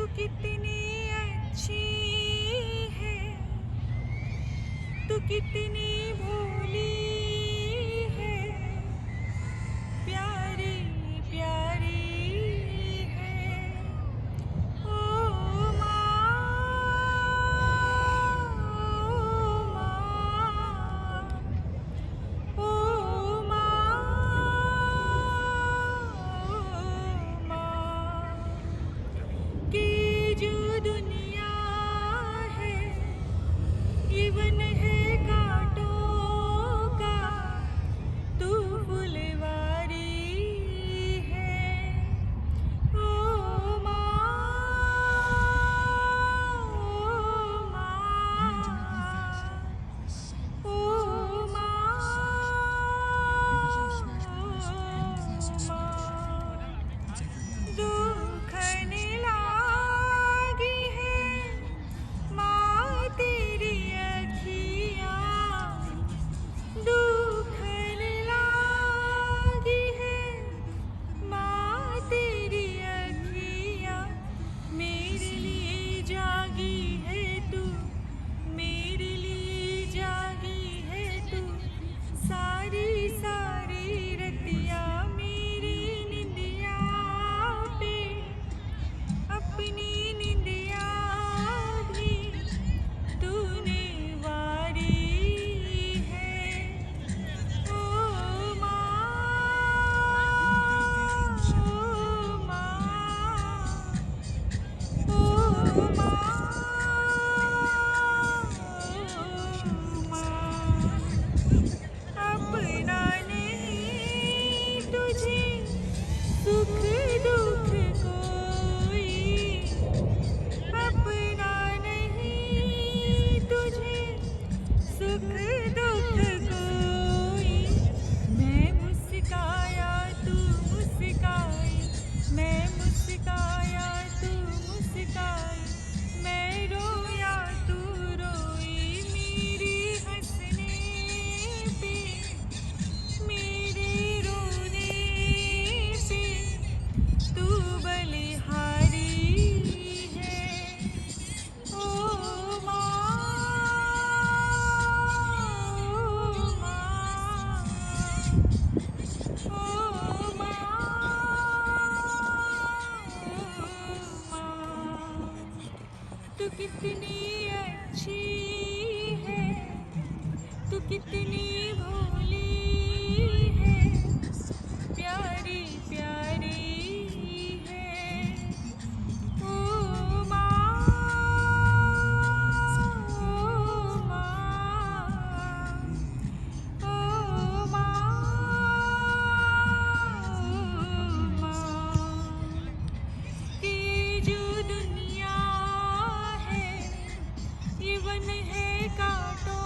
तू कितनी अच्छी है, तू कितनी भोली है, प्यारी प्यारी है। ओ माँ, ओ माँ, ओ माँ, कि जो दुनिया है ये वन है कांटों का, तू फुलवारी है। ओ माँ, ओ माँ, ओ माँ, दुखन लागी है माँ तेरी अखियाँ, दुखन लागी है माँ तेरी अखियाँ। मेरे लिए जागी है तू, मेरे लिए जागी है तू, सारी सारी रतिया मेरी निंदिया पे, अपनी निंदिया भी तूने वारी है। ओ माँ, ओ माँ, ओ माँ, ओ माँ, अपना नहीं तुझे सुख दुख कोई, अपना नहीं तुझे सुख दुख कोई। मैं मुस्काया तू मुस्काई, मैं मुस्काया तू मुस्काई, मैं रोया तू रोई, मेरे हंसने पे मेरे रोने पे तू बलिहारी है। ओ माँ, ओ माँ, ओ माँ, ओ माँ, तू कितनी अच्छी है, तू कितनी भोली है, प्यारी प्यारी है। ओ माँ, ओ माँ, ओ माँ, ओ माँ, कि जो दुनिया है ये वन है कांटों